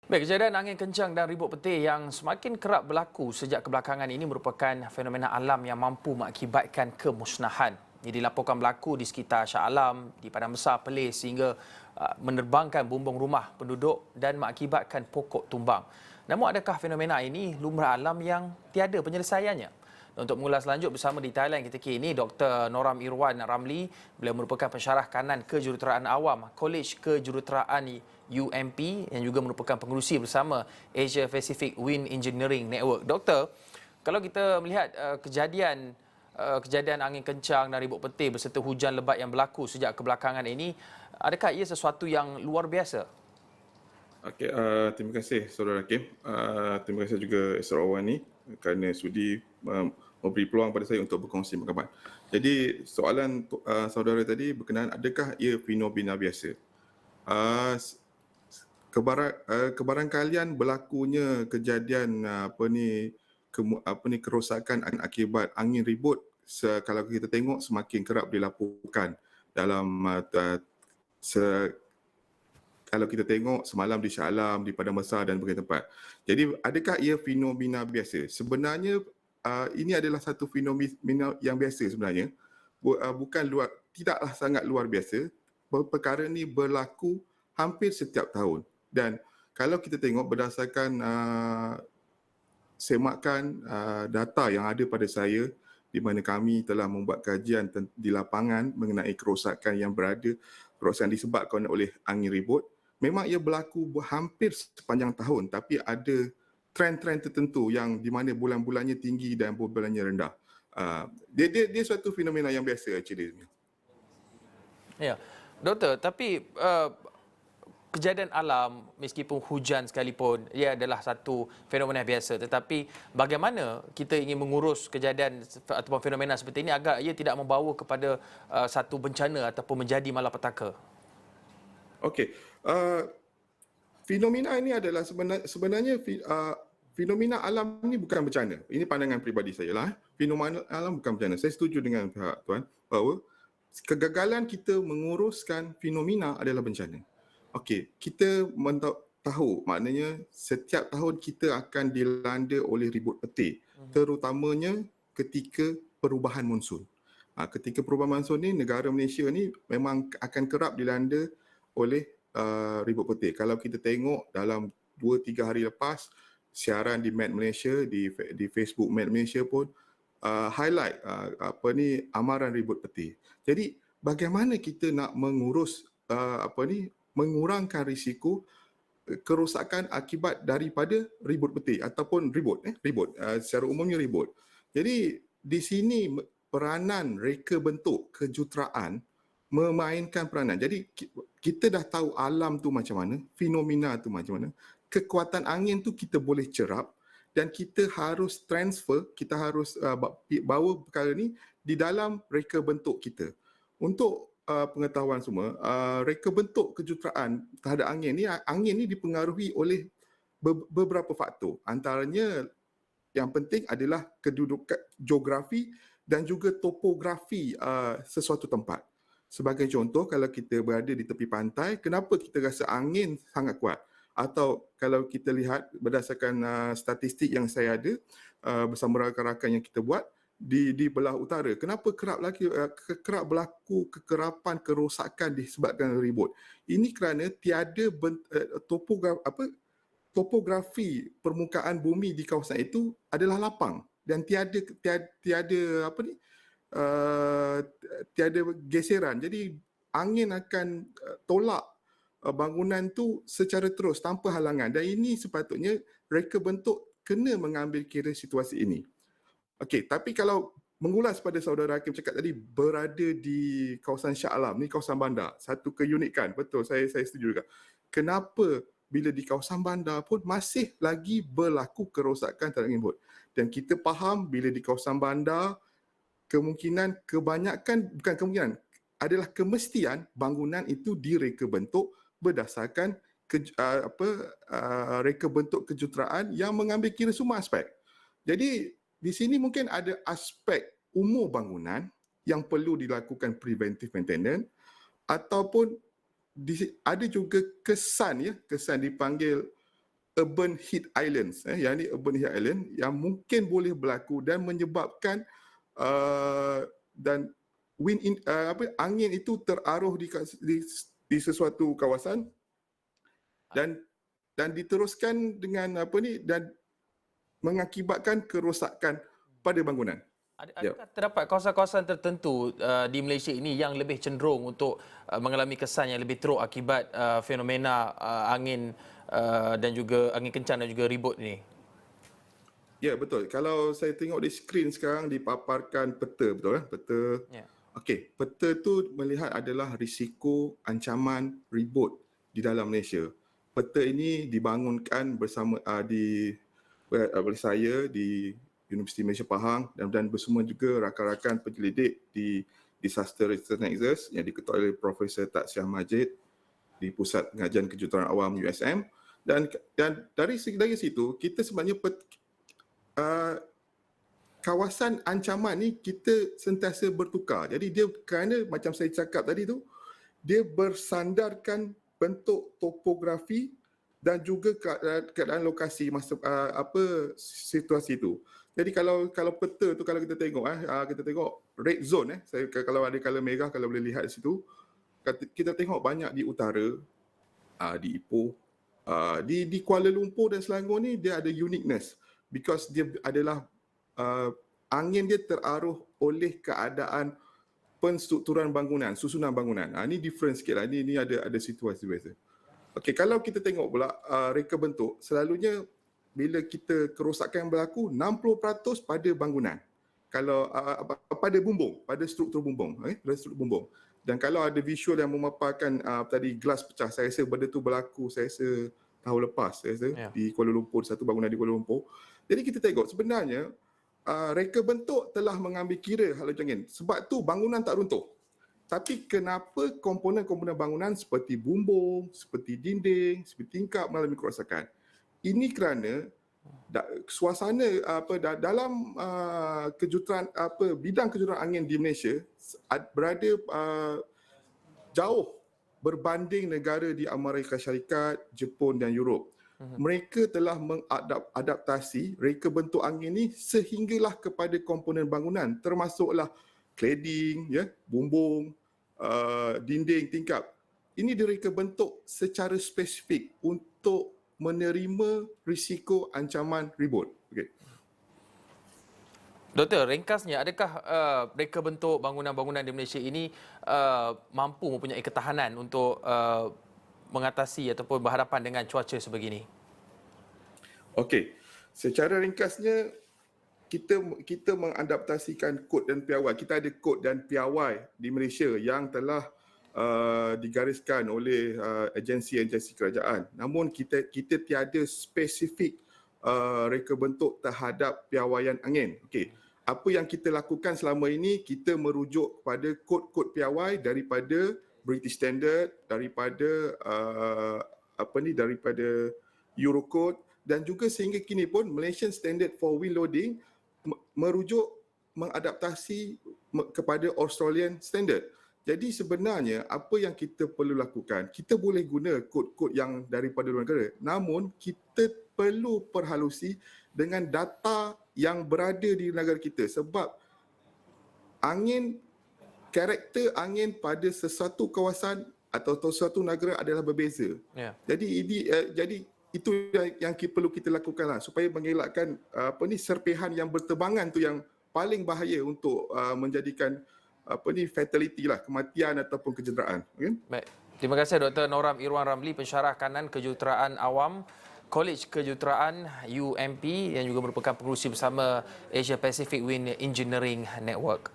Baik, kejadian angin kencang dan ribut petir yang semakin kerap berlaku sejak kebelakangan ini merupakan fenomena alam yang mampu mengakibatkan kemusnahan. Ia dilaporkan berlaku di sekitar Shah Alam, di Padang Besar, Perlis sehingga menerbangkan bumbung rumah penduduk dan mengakibatkan pokok tumbang. Namun adakah fenomena ini lumrah alam yang tiada penyelesaiannya? Untuk mengulas lanjut bersama di Thailand ketika ini, Dr. Noram Irwan Ramli, beliau merupakan pensyarah kanan kejuruteraan awam Kolej Kejuruteraan UMP yang juga merupakan pengerusi bersama Asia Pacific Wind Engineering Network. Doktor, kalau kita melihat kejadian angin kencang dan ribut petir berserta hujan lebat yang berlaku sejak kebelakangan ini, adakah ia sesuatu yang luar biasa? Okey, terima kasih Saudara Hakim. Terima kasih juga Esra Awani kerana sudi memberi peluang pada saya untuk berkongsi pengalaman. Jadi soalan saudara tadi berkenaan adakah ia fenomena biasa? Uh, s- Kebarangkalian berlakunya kejadian kerosakan akibat angin ribut kalau kita tengok semakin kerap dilaporkan dalam kalau kita tengok semalam di Shah Alam, di Padang Besar dan berbagai tempat. Jadi adakah ia fenomena biasa? Sebenarnya ini adalah satu fenomena yang biasa sebenarnya. Bukan tidaklah sangat luar biasa. Perkara ini berlaku hampir setiap tahun. Dan kalau kita tengok berdasarkan semakan data yang ada pada saya di mana kami telah membuat kajian di lapangan mengenai kerosakan yang kerosakan disebabkan oleh angin ribut. Memang ia berlaku hampir sepanjang tahun tapi ada trend-trend tertentu yang di mana bulan-bulannya tinggi dan bulan-bulannya rendah. Dia suatu fenomena yang biasa actually. Ya, Doktor, tapi kejadian alam meskipun hujan sekalipun ia adalah satu fenomena biasa, tetapi bagaimana kita ingin mengurus kejadian ataupun fenomena seperti ini agar ia tidak membawa kepada satu bencana ataupun menjadi malapetaka? Okey. Fenomena ini adalah sebenarnya fenomena alam ini bukan bencana. Ini pandangan peribadi saya lah. Fenomena alam bukan bencana. Saya setuju dengan pihak tuan bahawa kegagalan kita menguruskan fenomena adalah bencana. Okey, kita tahu maknanya setiap tahun kita akan dilanda oleh ribut petir, terutamanya ketika perubahan monsun. Ketika perubahan monsun ni, negara Malaysia ni memang akan kerap dilanda oleh ribut petir. Kalau kita tengok dalam 2-3 hari lepas, siaran di Met Malaysia, di Facebook Met Malaysia pun highlight amaran ribut petir. Jadi bagaimana kita nak mengurus mengurangkan risiko kerosakan akibat daripada ribut petir ataupun ribut secara umumnya ribut. Jadi di sini peranan reka bentuk kejuruteraan memainkan peranan. Jadi kita dah tahu alam tu macam mana, fenomena tu macam mana, kekuatan angin tu kita boleh cerap dan kita harus transfer, kita harus bawa perkara ni di dalam reka bentuk kita. Untuk pengetahuan semua, reka bentuk kejuruteraan terhadap angin ni dipengaruhi oleh beberapa faktor. Antaranya yang penting adalah kedudukan geografi dan juga topografi sesuatu tempat. Sebagai contoh, kalau kita berada di tepi pantai, kenapa kita rasa angin sangat kuat? Atau kalau kita lihat berdasarkan statistik yang saya ada bersama rakan-rakan yang kita buat di belah utara, kenapa kerap berlaku kekerapan kerosakan disebabkan ribut? Ini kerana tiada topografi permukaan bumi di kawasan itu adalah lapang dan tiada uh, tiada geseran. Jadi angin akan tolak bangunan tu secara terus tanpa halangan dan ini sepatutnya reka bentuk kena mengambil kira situasi ini. Okey, tapi kalau mengulas pada saudara Hakim cakap tadi berada di kawasan Shah Alam, ni kawasan bandar, satu keunikan, betul saya setuju juga. Kenapa bila di kawasan bandar pun masih lagi berlaku kerosakan terhadap input? Dan kita faham bila di kawasan bandar bukan kemungkinan, adalah kemestian bangunan itu direka bentuk berdasarkan reka bentuk kejuruteraan yang mengambil kira semua aspek. Jadi di sini mungkin ada aspek umur bangunan yang perlu dilakukan preventive maintenance ataupun ada juga kesan dipanggil urban heat islands, yang ni urban heat island yang mungkin boleh berlaku dan menyebabkan dan angin itu teraruh di sesuatu kawasan dan diteruskan dengan dan mengakibatkan kerosakan pada bangunan. Adakah terdapat kawasan-kawasan tertentu di Malaysia ini yang lebih cenderung untuk mengalami kesan yang lebih teruk akibat fenomena angin dan juga angin kencang dan juga ribut ini? Ya, betul. Kalau saya tengok di skrin sekarang dipaparkan peta, betul kan? Peta. Ya. Okey, peta tu melihat adalah risiko ancaman ribut di dalam Malaysia. Peta ini dibangunkan bersama oleh saya di Universiti Malaysia Pahang dan bersama juga rakan-rakan penyelidik di Disaster Research Nexus yang diketuai oleh Profesor Tak Syah Majid di Pusat Pengajian Kejuruteraan Awam USM dan dari situ kita sebenarnya kawasan ancaman ni kita sentiasa bertukar. Jadi dia kerana macam saya cakap tadi tu, dia bersandarkan bentuk topografi dan juga keadaan lokasi situasi itu. Jadi kalau peta tu kalau kita tengok red zone kalau ada color merah kalau boleh lihat di situ, kita tengok banyak di utara, di Ipoh, di Kuala Lumpur dan Selangor ni dia ada uniqueness because dia adalah angin dia teraruh oleh keadaan penstrukturan bangunan, susunan bangunan. Ini different sikit lah. Ini ada situasi biasa. Okey, kalau kita tengok pula reka bentuk, selalunya bila kita kerosakan yang berlaku 60% pada bangunan. Kalau pada bumbung, pada struktur bumbung, pada struktur bumbung. Dan kalau ada visual yang memaparkan tadi gelas pecah, saya rasa benda tu berlaku saya rasa tahun lepas saya rasa di Kuala Lumpur, satu bangunan di Kuala Lumpur. Jadi kita tengok sebenarnya reka bentuk telah mengambil kira hal macam ni. Sebab tu bangunan tak runtuh. Tapi kenapa komponen-komponen bangunan seperti bumbung, seperti dinding, seperti tingkap mengalami kerosakan? Ini kerana suasana dalam bidang kejuruteraan angin di Malaysia berada jauh berbanding negara di Amerika Syarikat, Jepun dan Europe. Mereka telah mengadaptasi reka bentuk angin ini sehinggalah kepada komponen bangunan termasuklah cladding, bumbung, dinding, tingkap. Ini direka bentuk secara spesifik untuk menerima risiko ancaman ribut. Okay. Doktor, ringkasnya adakah reka bentuk bangunan-bangunan di Malaysia ini mampu mempunyai ketahanan untuk mengatasi ataupun berhadapan dengan cuaca sebegini? Okey, secara ringkasnya kita mengadaptasikan kod dan piawai. Kita ada kod dan piawai di Malaysia yang telah digariskan oleh agensi-agensi kerajaan. Namun kita tiada spesifik reka bentuk terhadap piawaian angin. Okey. Apa yang kita lakukan selama ini, kita merujuk kepada kod-kod piawai daripada British Standard, daripada daripada Eurocode dan juga sehingga kini pun Malaysian Standard for Wind Loading merujuk mengadaptasi kepada Australian Standard. Jadi sebenarnya apa yang kita perlu lakukan, kita boleh guna kod-kod yang daripada luar negara. Namun kita perlu perhalusi dengan data yang berada di negara kita sebab karakter angin pada sesuatu kawasan atau sesuatu negara adalah berbeza. Jadi itu yang perlu kita lakukanlah supaya mengelakkan serpihan yang berterbangan tu yang paling bahaya untuk menjadikan fatality lah, kematian ataupun kecederaan. Okay? Baik. Terima kasih Dr. Noram Irwan Ramli, pensyarah kanan kejuruteraan awam Kolej Kejuruteraan UMP yang juga merupakan pengerusi bersama Asia Pacific Wind Engineering Network.